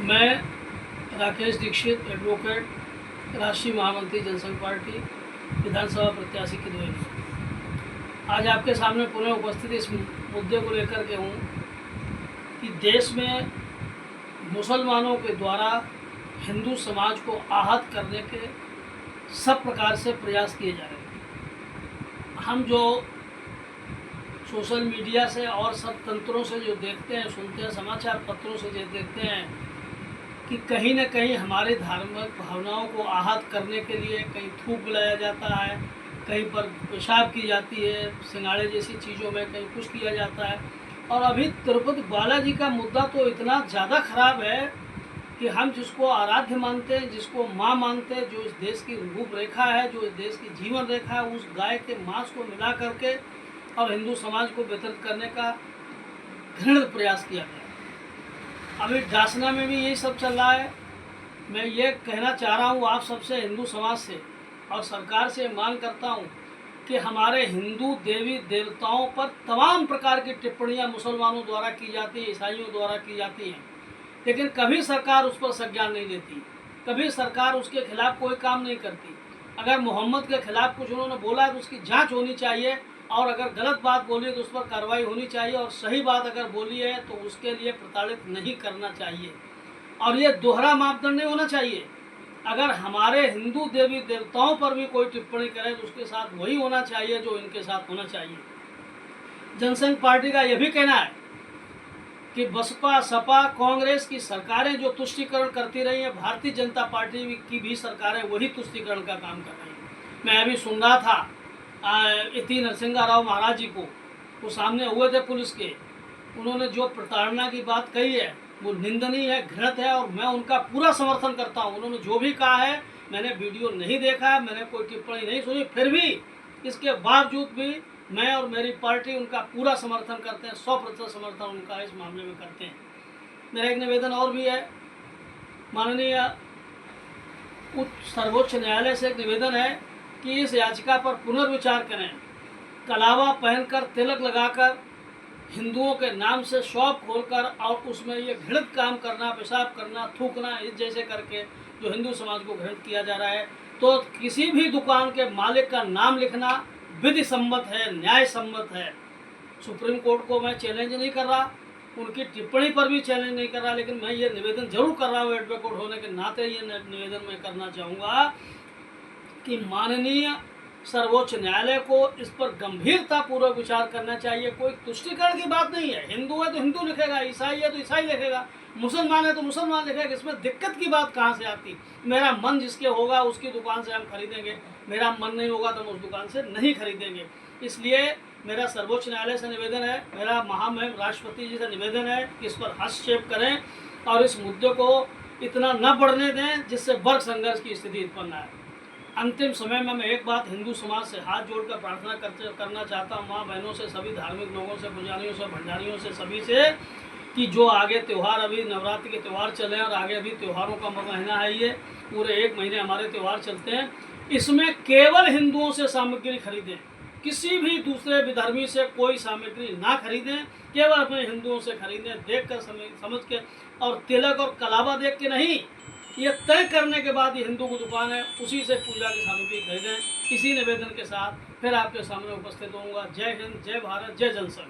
मैं राकेश दीक्षित, एडवोकेट, राष्ट्रीय महामंत्री जनसंघ पार्टी, विधानसभा प्रत्याशी की द्वेष आज आपके सामने पुनः उपस्थित इस मुद्दे को लेकर के हूँ कि देश में मुसलमानों के द्वारा हिंदू समाज को आहत करने के सब प्रकार से प्रयास किए जा रहे हैं। हम जो सोशल मीडिया से और सब तंत्रों से जो देखते हैं, सुनते हैं, समाचार पत्रों से जो देखते हैं कि कहीं न कहीं हमारे धार्मिक भावनाओं को आहत करने के लिए कहीं थूक बुलाया जाता है, कहीं पर पेशाब की जाती है, सिंगाड़े जैसी चीज़ों में कहीं कुछ किया जाता है। और अभी तिरुपति बालाजी का मुद्दा तो इतना ज़्यादा ख़राब है कि हम जिसको आराध्य मानते हैं, जिसको माँ मानते हैं, जो इस देश की रूपरेखा है, जो इस देश की जीवन रेखा है, उस गाय के मांस को मिला करके और हिंदू समाज को वितरित करने का घृणित प्रयास किया गया। अभी डासना में भी यही सब चल रहा है। मैं ये कहना चाह रहा हूँ आप सबसे, हिंदू समाज से और सरकार से मांग करता हूँ कि हमारे हिंदू देवी देवताओं पर तमाम प्रकार की टिप्पणियाँ मुसलमानों द्वारा की जाती है, ईसाइयों द्वारा की जाती हैं, लेकिन कभी सरकार उस पर संज्ञान नहीं लेती, कभी सरकार उसके खिलाफ कोई काम नहीं करती। अगर मोहम्मद के खिलाफ कुछ उन्होंने बोला है तो उसकी जांच होनी चाहिए, और अगर गलत बात बोली है तो उस पर कार्रवाई होनी चाहिए, और सही बात अगर बोली है तो उसके लिए प्रताड़ित नहीं करना चाहिए। और ये दोहरा मापदंड नहीं होना चाहिए। अगर हमारे हिंदू देवी देवताओं पर भी कोई टिप्पणी करे तो उसके साथ वही होना चाहिए जो इनके साथ होना चाहिए। जनसंघ पार्टी का यह भी कहना है कि बसपा, सपा, कांग्रेस की सरकारें जो तुष्टीकरण करती रही हैं, भारतीय जनता पार्टी की भी सरकारें वही तुष्टीकरण का काम कर रही हैं। मैं अभी सुन रहा था इति नरसिंहा राव महाराज जी को, वो सामने हुए थे पुलिस के, उन्होंने जो प्रताड़ना की बात कही है वो निंदनीय है, घृणित है, और मैं उनका पूरा समर्थन करता हूँ। उन्होंने जो भी कहा है, मैंने वीडियो नहीं देखा है, मैंने कोई टिप्पणी नहीं सुनी, फिर भी इसके बावजूद भी मैं और मेरी पार्टी उनका पूरा समर्थन करते हैं, 100% समर्थन उनका इस मामले में करते हैं। मेरा एक निवेदन और भी है, माननीय सर्वोच्च न्यायालय से एक निवेदन है कि इस याचिका पर पुनर्विचार करें। कलावा पहनकर, तिलक लगाकर, हिंदुओं के नाम से शॉप खोलकर और उसमें ये घृणित काम करना, पेशाब करना, थूकना, इस जैसे करके जो हिंदू समाज को घृणित किया जा रहा है, तो किसी भी दुकान के मालिक का नाम लिखना विधि सम्मत है, न्याय सम्मत है। सुप्रीम कोर्ट को मैं चैलेंज नहीं कर रहा, उनकी टिप्पणी पर भी चैलेंज नहीं कर रहा, लेकिन मैं ये निवेदन जरूर कर रहा हूँ एडवोकेट होने के नाते। ये निवेदन मैं करना चाहूँगा कि माननीय सर्वोच्च न्यायालय को इस पर गंभीरतापूर्वक विचार करना चाहिए। कोई तुष्टीकरण की बात नहीं है, हिंदू है तो हिंदू लिखेगा, ईसाई है तो ईसाई लिखेगा, मुसलमान है तो मुसलमान लिखेगा, इसमें दिक्कत की बात कहाँ से आती। मेरा मन जिसके होगा उसकी दुकान से हम खरीदेंगे, मेरा मन नहीं होगा तो हम उस दुकान से नहीं खरीदेंगे। इसलिए मेरा सर्वोच्च न्यायालय से निवेदन है, मेरा महामहिम राष्ट्रपति जी से निवेदन है कि इस पर हस्तक्षेप करें और इस मुद्दे को इतना न बढ़ने दें जिससे वर्ग संघर्ष की स्थिति उत्पन्न आए। अंतिम समय में मैं एक बात हिंदू समाज से हाथ जोड़कर प्रार्थना करना चाहता हूँ, माँ बहनों से, सभी धार्मिक लोगों से, पुजारियों से, भंडारियों से, सभी से, कि जो आगे त्यौहार, अभी नवरात्रि के त्यौहार चले हैं और आगे अभी त्यौहारों का महीना है, ये पूरे 1 महीने हमारे त्यौहार चलते हैं, इसमें केवल हिंदुओं से सामग्री खरीदें, किसी भी दूसरे विधर्मी से कोई सामग्री ना खरीदें, केवल अपने हिंदुओं से खरीदें, देख कर समझ के, और तिलक और कलावा देख के नहीं, ये तय करने के बाद ये हिंदू की दुकान है, उसी से पूजा की सामग्री खरीदें। इसी निवेदन के साथ फिर आपके सामने उपस्थित होऊंगा। जय हिंद, जय भारत, जय जनसंघ।